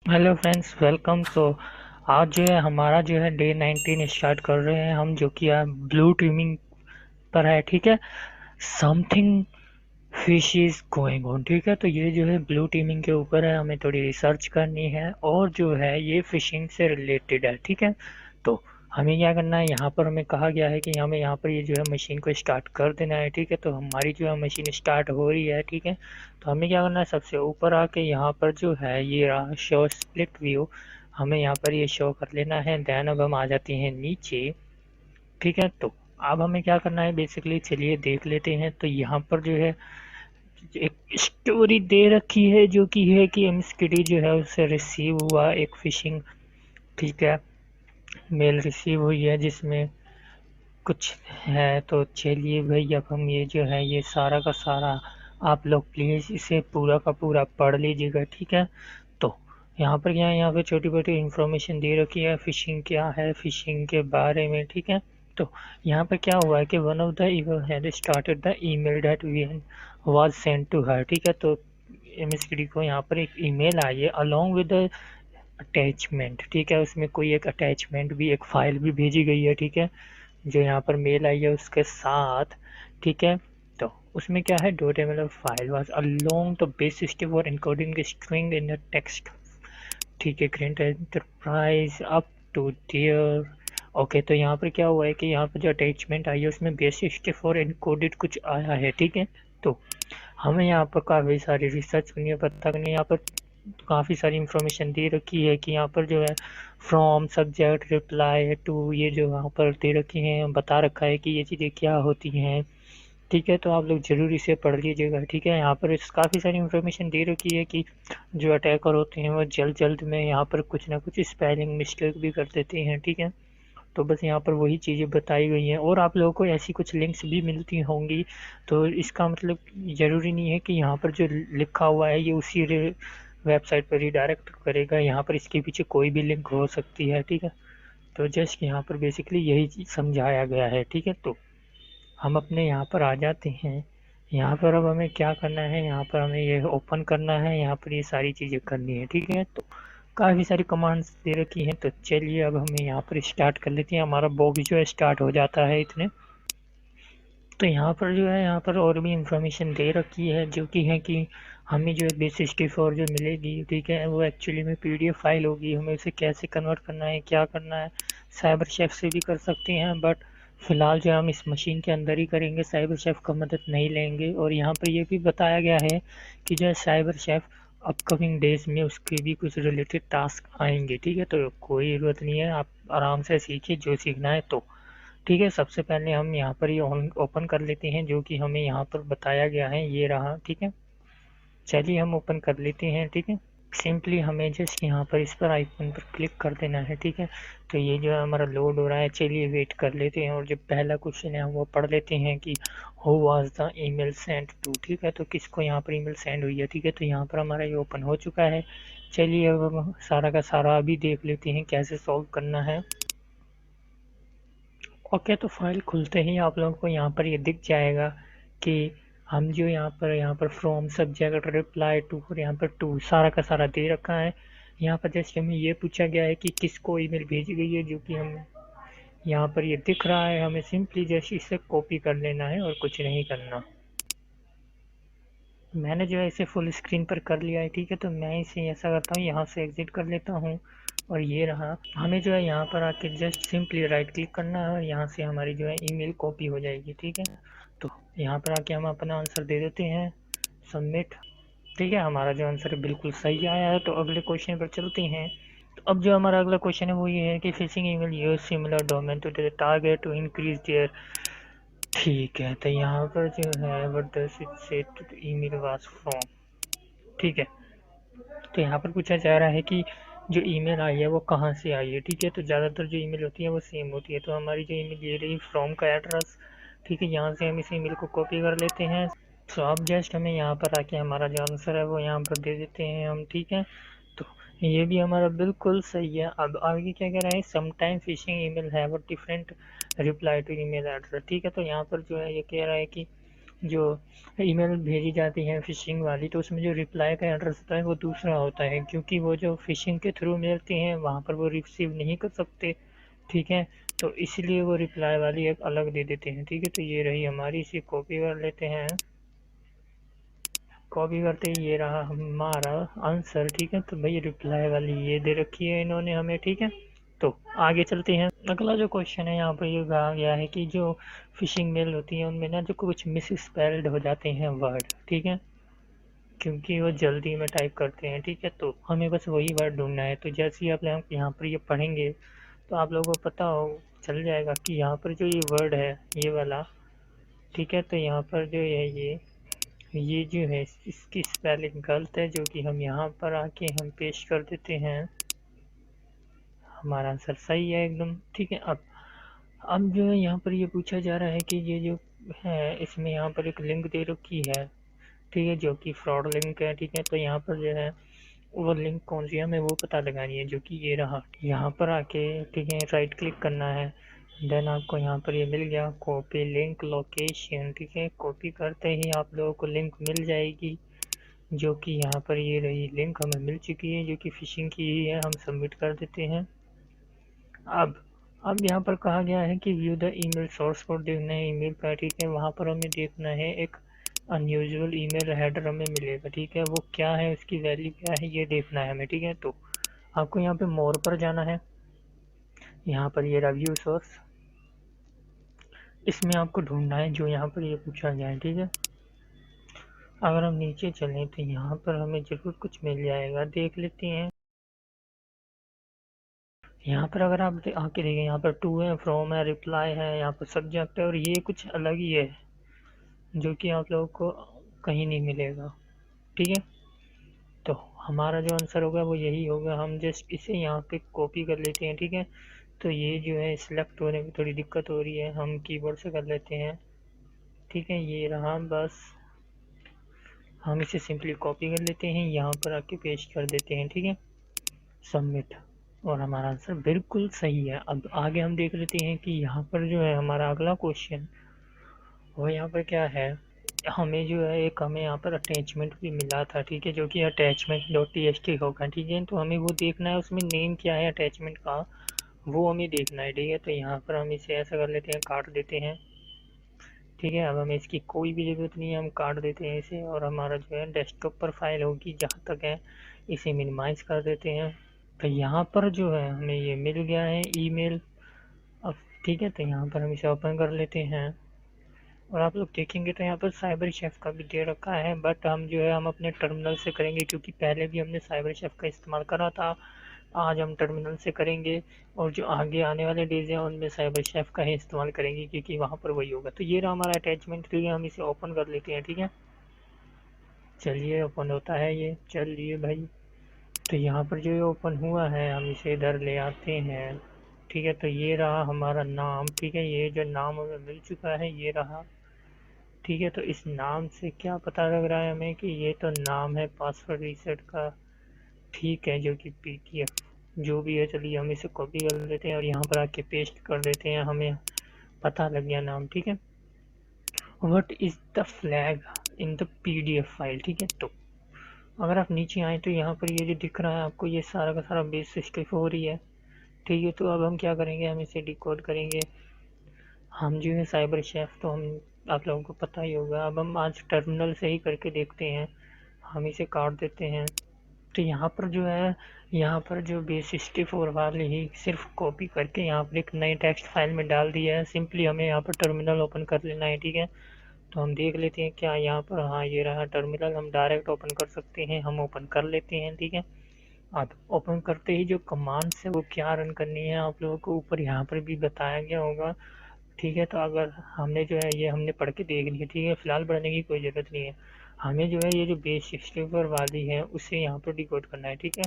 Hello friends, welcome. आज जो है हमारा जो है डे 19 स्टार्ट कर रहे हैं हम, जो कि ब्लू टीमिंग पर है। ठीक है, something fish is going on. ठीक है, तो ये जो है ब्लू टीमिंग के ऊपर है, हमें थोड़ी रिसर्च करनी है और जो है ये फिशिंग से रिलेटेड है। ठीक है, तो हमें क्या करना है, यहाँ पर हमें कहा गया है कि हमें यहाँ पर ये जो है मशीन को स्टार्ट कर देना है। ठीक है, तो हमारी जो है मशीन स्टार्ट हो रही है। ठीक है, तो हमें क्या करना है, सबसे ऊपर आके यहाँ पर जो है ये रहा शो स्प्लिट व्यू, हमें यहाँ पर ये शो कर लेना है। देन अब हम आ जाते हैं नीचे। ठीक है, तो अब हमें क्या करना है बेसिकली, चलिए देख लेते हैं। तो यहाँ पर जो है एक स्टोरी दे रखी है, जो कि है कि एमस्किडी जो है उससे रिसीव हुआ एक फिशिंग। ठीक है, मेल रिसीव हुई है जिसमें कुछ है। तो चलिए भाई, अब हम ये जो है ये सारा का सारा, आप लोग प्लीज़ इसे पूरा का पूरा पढ़ लीजिएगा। ठीक है, तो यहाँ पर क्या है, यहाँ पे छोटी छोटी इंफॉर्मेशन दे रखी है, फिशिंग क्या है, फिशिंग के बारे में। ठीक है, तो यहाँ पर क्या हुआ है कि one of the email had started the email that we was sent to her. ठीक है, तो एमएसडी को यहाँ पर एक ईमेल आई है अलोंग विद द अटैचमेंट। ठीक है, उसमें कोई एक अटैचमेंट भी, एक फाइल भी भेजी गई है। ठीक है, जो यहाँ पर मेल आई है उसके साथ। ठीक है, तो उसमें क्या है, dot ML file was along the base step for encoding string in the text. ठीक है, great enterprise up to there. Okay, तो यहाँ पर क्या हुआ है कि यहाँ पर जो अटैचमेंट आई है उसमें बेसिक स्टेप फॉर एनकोडेड कुछ आया है। ठीक है, तो हमें यहाँ पर काफ़ी सारी रिसर्च करनी है, पता करनी है। यहाँ पर काफ़ी सारी इंफॉर्मेशन दे रखी है कि यहाँ पर जो है फ्रॉम सब्जेक्ट रिप्लाई टू, ये जो यहाँ पर दे रखी हैं, बता रखा है कि ये चीज़ें क्या होती हैं। ठीक है, तो आप लोग ज़रूर इसे पढ़ लीजिएगा। ठीक है, यहाँ पर इस काफ़ी सारी इंफॉर्मेशन दे रखी है कि जो अटैकर होते हैं वो जल्द जल्द में यहाँ पर कुछ ना कुछ स्पेलिंग मिस्टेक भी कर देते हैं। ठीक है, तो बस यहाँ पर वही चीज़ें बताई गई हैं और आप लोगों को ऐसी कुछ लिंक्स भी मिलती होंगी। तो इसका मतलब ज़रूरी नहीं है कि यहाँ पर जो लिखा हुआ है ये उसी वेबसाइट पर रिडायरेक्ट करेगा। यहाँ पर इसके पीछे कोई भी लिंक हो सकती है। ठीक है, तो जस्ट यहाँ पर बेसिकली यही चीज़ समझाया गया है। ठीक है, तो हम अपने यहाँ पर आ जाते हैं। यहाँ पर अब हमें क्या करना है, यहाँ पर हमें ये ओपन करना है, यहाँ पर ये सारी चीज़ें करनी है। ठीक है, तो काफ़ी सारी कमांड्स दे रखी हैं। तो चलिए अब हमें यहाँ पर स्टार्ट कर लेते हैं। हमारा बॉक्स जो है स्टार्ट हो जाता है इतने। तो यहाँ पर जो है, यहाँ पर और भी इंफॉर्मेशन दे रखी है, जो कि है कि हमें जो है बेसिस की फॉर जो मिलेगी। ठीक है, वो एक्चुअली में पीडीएफ फाइल होगी, हमें उसे कैसे कन्वर्ट करना है, क्या करना है। साइबर शेफ से भी कर सकते हैं, बट फिलहाल जो हम इस मशीन के अंदर ही करेंगे, साइबर शेफ का मदद नहीं लेंगे। और यहाँ पर ये भी बताया गया है कि जो है साइबर शेफ अपकमिंग डेज में उसके भी कुछ रिलेटेड टास्क आएंगे। ठीक है, तो कोई ज़रूरत नहीं है, आप आराम से सीखिए जो सीखना है। तो ठीक है, सबसे पहले हम यहाँ पर ये ओपन कर लेते हैं, जो कि हमें यहाँ पर बताया गया है, ये रहा। ठीक है, चलिए हम ओपन कर लेते हैं। ठीक है, सिंपली हमें जस्ट यहाँ पर इस पर आइकन पर क्लिक कर देना है। ठीक है, तो ये जो है हमारा लोड हो रहा है, चलिए वेट कर लेते हैं। और जो पहला क्वेश्चन है वो पढ़ लेते हैं कि who was the email send to. ठीक है, तो किसको यहाँ पर ईमेल सेंड हुई है। ठीक है, तो यहाँ पर हमारा ये ओपन हो चुका है। चलिए अब हम सारा का सारा अभी देख लेते हैं कैसे सॉल्व करना है। ओके, तो फाइल खुलते ही आप लोगों को यहाँ पर ये दिख जाएगा कि हम जो यहाँ पर फ्रॉम सब्जेक्ट रिप्लाई टू, और यहाँ पर टू सारा का सारा दे रखा है। यहाँ पर जैसे हमें ये पूछा गया है कि किसको ईमेल भेजी गई है, जो कि हम यहाँ पर ये दिख रहा है। हमें सिंपली जस्ट इसे कॉपी कर लेना है और कुछ नहीं करना। मैंने जो है इसे फुल स्क्रीन पर कर लिया है। ठीक है, तो मैं इसे ऐसा करता हूँ, यहाँ से एग्जिट कर लेता हूँ। और ये रहा, हमें जो है यहाँ पर आके जस्ट सिंपली राइट क्लिक करना है और यहाँ से हमारी जो है ईमेल कॉपी हो जाएगी। ठीक है, तो यहाँ पर आके हम अपना आंसर दे देते हैं, सबमिट। ठीक है, हमारा जो आंसर है बिल्कुल सही आया है। तो अगले क्वेश्चन पर चलते हैं। तो अब जो हमारा अगला क्वेश्चन है वो ये है कि phishing email use similar domain to the target to increase their. ठीक है, तो यहाँ पर जो है what does it say to the email was from. ठीक है, तो यहाँ पर पूछा जा रहा है कि जो ईमेल आई है वो कहाँ से आई है। ठीक है, तो ज़्यादातर जो ईमेल होती है वो सेम होती है। तो हमारी जो ईमेल ये रही फ्रॉम का एड्रेस। ठीक है, यहाँ से हम इस ईमेल को कॉपी कर लेते हैं। तो अब जस्ट हमें यहाँ पर आके हमारा जो आंसर है वो यहाँ पर दे देते हैं हम। ठीक है, तो ये भी हमारा बिल्कुल सही है। अब आगे क्या कह रहा है, sometime phishing email have a different reply to email address. ठीक है, तो यहाँ पर जो है ये कह रहा है कि जो ईमेल भेजी जाती है फ़िशिंग वाली, तो उसमें जो रिप्लाई का एड्रेस होता है वो दूसरा होता है, क्योंकि वो जो फ़िशिंग के थ्रू मिलती हैं वहाँ पर वो रिसीव नहीं कर सकते, ठीक है। तो इसलिए वो रिप्लाई वाली एक अलग दे देते हैं, ठीक है। तो ये रही हमारी, इसे कॉपी कर लेते हैं। कॉपी करते ही ये रहा हमारा आंसर, ठीक है। तो भाई रिप्लाई वाली ये दे रखी है इन्होंने हमें, ठीक है। तो आगे चलते हैं। अगला जो क्वेश्चन है यहाँ पर ये कहा गया है कि जो फिशिंग मेल होती है उनमें ना जो कुछ मिस स्पेल्ड हो जाते हैं वर्ड, ठीक है, क्योंकि वो जल्दी में टाइप करते हैं, ठीक है। तो हमें बस वही वर्ड ढूंढना है। तो जैसे ही आप लोग यहाँ पर ये पढ़ेंगे तो आप लोगों को पता हो चल जाएगा कि यहाँ पर जो ये वर्ड है ये वाला, ठीक है। तो यहाँ पर जो है ये जो है इसकी स्पेलिंग गलत है, जो कि हम यहाँ पर आके हम पेश कर देते हैं। हमारा आंसर सही है एकदम, ठीक है। अब जो है यहाँ पर ये पूछा जा रहा है कि ये जो है इसमें यहाँ पर एक लिंक दे रखी है, ठीक है, जो कि फ्रॉड लिंक है, ठीक है। तो यहाँ पर जो है वो लिंक कौन सी है हमें वो पता लगानी है, जो कि ये रहा। यहाँ पर आके, ठीक है, राइट क्लिक करना है। देन आपको यहाँ पर ये मिल गया कॉपी लिंक लोकेशन, ठीक है। कॉपी करते ही आप लोगों को लिंक मिल जाएगी, जो कि यहाँ पर ये रही लिंक हमें मिल चुकी है, जो कि फ़िशिंग की ही है। हम सबमिट कर देते हैं। अब अब यहाँ पर कहा गया है कि view the email source code देखना है ईमेल का, ठीक है। वहाँ पर हमें देखना है एक अनयूजुअल ईमेल हेडर हमें मिलेगा, ठीक है। वो क्या है, उसकी वैल्यू क्या है, ये देखना है हमें, ठीक है। तो आपको यहाँ पे मोर पर जाना है। यहाँ पर ये रिव्यू सोर्स, इसमें आपको ढूंढना है जो यहाँ पर ये पूछा गया है, ठीक है। अगर हम नीचे चलें तो यहाँ पर हमें ज़रूर कुछ मिल जाएगा, देख लेते हैं। यहाँ पर अगर आप आके देखें, यहाँ पर टू है, फ्रॉम है, रिप्लाई है, यहाँ पर सब्जेक्ट है, और ये कुछ अलग ही है जो कि आप लोगों को कहीं नहीं मिलेगा, ठीक है। तो हमारा जो आंसर होगा वो यही होगा। हम जस्ट इसे यहाँ पे कॉपी कर लेते हैं, ठीक है। तो ये जो है सिलेक्ट होने में थोड़ी दिक्कत हो रही है, हम कीबोर्ड से कर लेते हैं, ठीक है। ये रहा, बस हम इसे सिंपली कॉपी कर लेते हैं, यहाँ पर आके पेस्ट कर देते हैं, ठीक है। सबमिट, और हमारा आंसर बिल्कुल सही है। अब आगे हम देख लेते हैं कि यहाँ पर जो है हमारा अगला क्वेश्चन वो यहाँ पर क्या है। हमें जो है एक हमें यहाँ पर अटैचमेंट भी मिला था, ठीक है, जो कि attachment dot T S T होगा, ठीक है। तो हमें वो देखना है, उसमें नेम क्या है अटैचमेंट का, वो हमें देखना है, ठीक है। तो यहाँ पर हम इसे ऐसा कर लेते हैं, काट देते हैं, ठीक है। अब हमें इसकी कोई भी ज़रूरत नहीं है, हम काट देते हैं इसे, और हमारा जो है डेस्कटॉप पर फाइल होगी जहाँ तक है, इसे मिनिमाइज़ कर देते हैं। तो यहाँ पर जो है हमें ये मिल गया है ईमेल। अब ठीक है, तो यहाँ पर हम इसे ओपन कर लेते हैं, और आप लोग देखेंगे तो यहाँ पर साइबर शेफ का भी दे रखा है, बट हम जो है हम अपने टर्मिनल से करेंगे, क्योंकि पहले भी हमने साइबर शेफ का इस्तेमाल करा था। आज हम टर्मिनल से करेंगे, और जो आगे आने वाले डेज हैं उनमें साइबर शेफ का ही इस्तेमाल करेंगे, क्योंकि वहाँ पर वही होगा। तो ये रहा हमारा अटैचमेंट, ठीक है। हम इसे ओपन कर लेते हैं, ठीक है। चलिए ओपन होता है ये, चलिए भाई। तो यहाँ पर जो ये ओपन हुआ है हम इसे इधर ले आते हैं, ठीक है। तो ये रहा हमारा नाम, ठीक है। ये जो नाम हमें मिल चुका है ये रहा, ठीक है। तो इस नाम से क्या पता लग रहा है हमें कि ये तो नाम है पासवर्ड रीसेट का, ठीक है, जो कि पीटीएफ जो भी है। चलिए हम इसे कॉपी कर लेते हैं और यहाँ पर आके पेस्ट कर देते हैं, हमें पता लग गया नाम, ठीक है। What is the flag in the PDF file, ठीक है। तो अगर आप नीचे आए तो यहाँ पर ये जो दिख रहा है आपको, ये सारा का सारा बेस स्किप हो रही है, ठीक है। तो अब हम क्या करेंगे, हम इसे डिकोड करेंगे। हम जो है साइबर शेफ तो हम आप लोगों को पता ही होगा। अब हम आज टर्मिनल से ही करके देखते हैं, हम इसे काट देते हैं। तो यहाँ पर जो है, यहाँ पर जो बेस 64 वाले ही सिर्फ कॉपी करके यहाँ पर एक नई टेक्स्ट फाइल में डाल दिया है। सिंपली हमें यहाँ पर टर्मिनल ओपन कर लेना है, ठीक है। तो हम देख लेते हैं क्या यहाँ पर, हाँ ये रहा टर्मिनल, हम डायरेक्ट ओपन कर सकते हैं, हम ओपन कर लेते हैं, ठीक है। अब ओपन करते ही जो कमांड्स है वो क्या रन करनी है आप लोगों को ऊपर यहाँ पर भी बताया गया होगा, ठीक है। तो अगर हमने जो है ये हमने पढ़ के देख लिया, ठीक है, फिलहाल पढ़ने की कोई ज़रूरत नहीं है। हमें जो है ये जो बेस 64 वाली है उसे यहाँ पर डिकोड करना है, ठीक है।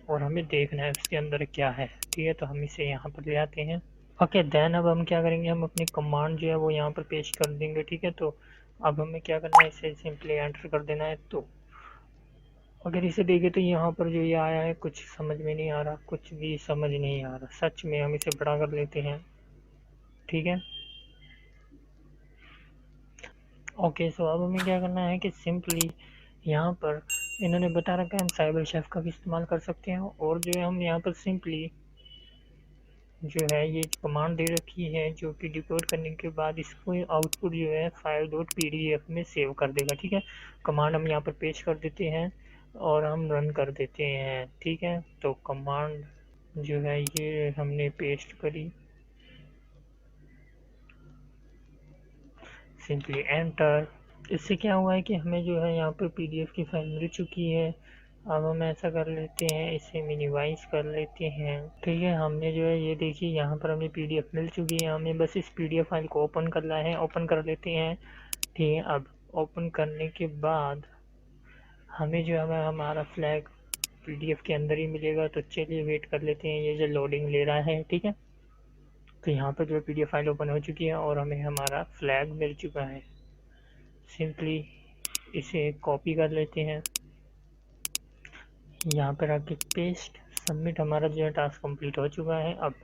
और हमें देखना है उसके अंदर क्या है, ठीक है। तो हम इसे यहाँ पर ले आते हैं, ओके। देन अब हम क्या करेंगे, हम अपनी कमांड जो है वो यहाँ पर पेश कर देंगे, ठीक है। तो अब हमें क्या करना है, इसे सिंपली एंटर कर देना है। तो अगर इसे देखें तो यहाँ पर जो ये आया है कुछ समझ में नहीं आ रहा, कुछ भी समझ नहीं आ रहा सच में। हम इसे बड़ा कर लेते हैं, ठीक है। ओके, सो अब हमें क्या करना है कि सिंपली यहाँ पर इन्होंने बता रखा है हम साइबर शेफ का भी इस्तेमाल कर सकते हैं, और जो है हम यहाँ पर सिंपली जो है ये कमांड दे रखी है जो कि डिकोड करने के बाद इसको आउटपुट जो है फाइल डॉट पीडीएफ में सेव कर देगा। ठीक है, कमांड हम यहाँ पर पेस्ट कर देते हैं और हम रन कर देते हैं। ठीक है, तो कमांड जो है ये हमने पेस्ट करी, सिंपली एंटर। इससे क्या हुआ है कि हमें जो है यहाँ पर पीडीएफ की फाइल मिल चुकी है। अब हम ऐसा कर लेते हैं, इसे मिनिमाइज कर लेते हैं। ठीक है, हमने जो है ये देखिए यहाँ पर हमें पीडीएफ मिल चुकी है, हमें बस इस पीडीएफ फाइल को ओपन करना है। ओपन कर लेते हैं। ठीक है, अब ओपन करने के बाद हमें जो है हमारा फ्लैग पीडीएफ के अंदर ही मिलेगा। तो चलिए वेट कर लेते हैं, ये जो लोडिंग ले रहा है। ठीक है, तो यहाँ पर जो है पीडीएफ फाइल ओपन हो चुकी है और हमें हमारा फ्लैग मिल चुका है। सिंपली इसे कॉपी कर लेते हैं, यहाँ पर आके पेस्ट, सबमिट। हमारा जो है टास्क कंप्लीट हो चुका है। अब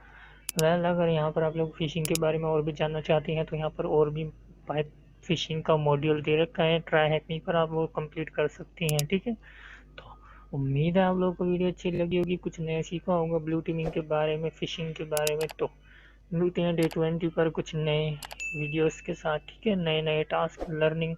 अगर यहाँ पर आप लोग फिशिंग के बारे में और भी जानना चाहते हैं तो यहाँ पर और भी पाइप फिशिंग का मॉड्यूल दे रखा है, ट्राई हैक मी पर आप वो कंप्लीट कर सकते हैं। ठीक है, तो उम्मीद है आप लोगों को वीडियो अच्छी लगी होगी, कुछ नया सीखा होगा ब्लू टीमिंग के बारे में, फिशिंग के बारे में। तो मिलते हैं डे 20 पर कुछ नए वीडियोस के साथ। ठीक है, नए नए टास्क लर्निंग।